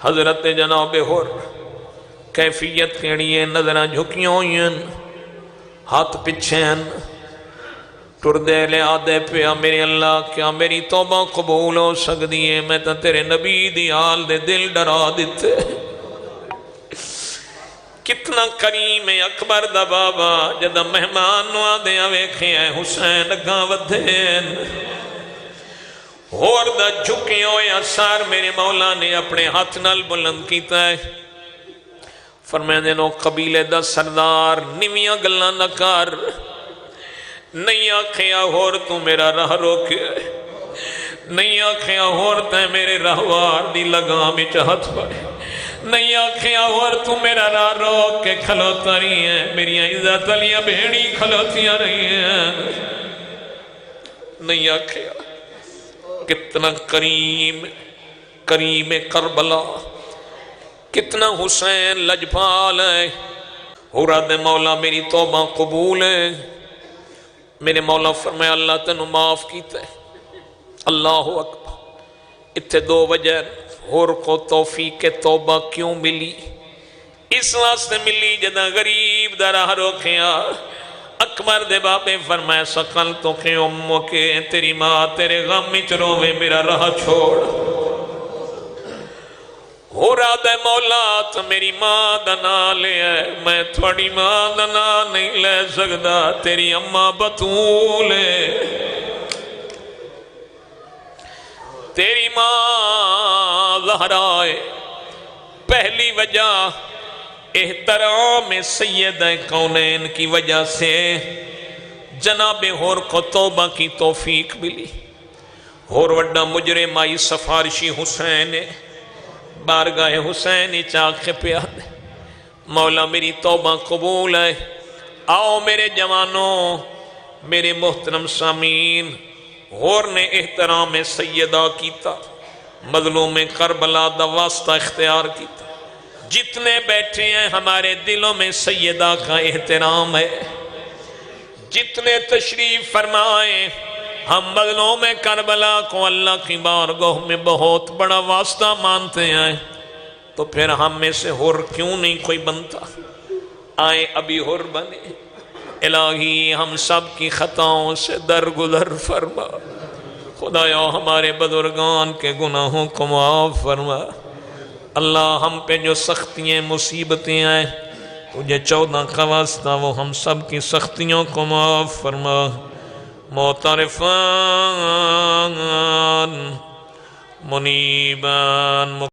حضرت جناب ہور کیفیت کیڑی ہے، نظرہ جھکیوں ہوئی ہیں، ہاتھ پچھے ہیں، ٹردے لے آدھے پیا میرے اللہ کیا میری توبہ قبول ہو سکتی ہے؟ میں تو تیرے نبی دی حال دے دل ڈرا دیتے۔ کتنا کریم ہے اکبر دا بابا، جدہ مہمان نو آدھے آویکھے ہیں حسین اگاں ودھین، اور دا جھکے ہوئے اثار میرے مولا نے اپنے ہاتھ نال بلند کیتا ہے۔ فرمائے دینو قبیلے دا سردار نمیاں گلہ نہ کر، نہیں آکھیا اور تو میرا راہ روکے، نہیں آکھیا اور تے میرے راہوار دی لگام وچ ہاتھ پائے، نہیں آکھیا اور تو میرا راہ روک کے کھلوتا رہی ہے، میری عزت علیہ بھیڑی کھلوتیاں رہی ہیں، نہیں آکھیا۔ کتنا کریم کربلا، کتنا حسین لجپال ہے۔ حراد مولا میری توبہ قبول ہے۔ میرے مولا فرمایا اللہ تنو معاف کیتا ہے۔ اللہ اکبر۔ اتھے دو وجہ ہور کو توفیق توبہ کیوں ملی؟ اس واسطے ملی جدہ غریب دا راہ روکیا۔ اکبر دے باپے فرمایا سقل تو کہ امو کے تیری ماں تیرے غم میں چروے میرا راہ چھوڑ۔ ہو رہا دے مولا تو میری ماں دا نا لے ہے، میں تھوڑی ماں دا نا نہیں لے سکتا، تیری اماں بطول ہے، تیری ماں زہرا ہے۔ پہلی وجہ احترام سید کونین کی وجہ سے جناب ہور کو توبہ کی توفیق ملی۔ ہور وڈا مجرم آئی سفارشی حسین بارگاہ حسین چاک پیاد، مولا میری توبہ قبول ہے۔ آؤ میرے جوانوں، میرے محترم سامعین، غور نے احترام سیدہ کیتا، مظلوم کربلا دا واسطہ اختیار کیتا۔ جتنے بیٹھے ہیں ہمارے دلوں میں سیدہ کا احترام ہے، جتنے تشریف فرمائیں ہم مظلوم کربلا کو اللہ کی بارگاہ میں بہت بڑا واسطہ مانتے ہیں، تو پھر ہم میں سے حر کیوں نہیں کوئی بنتا؟ آئے ابھی حر بنے۔ الہی ہم سب کی خطاؤں سے درگزر فرما، خدایا ہمارے بزرگان کے گناہوں کو معاف فرما۔ اللہ ہم پہ جو سختیاں مصیبتیں آئیں تجھے 14 کا واسطہ وہ ہم سب کی سختیوں کو معاف فرما۔ معترفان منیبان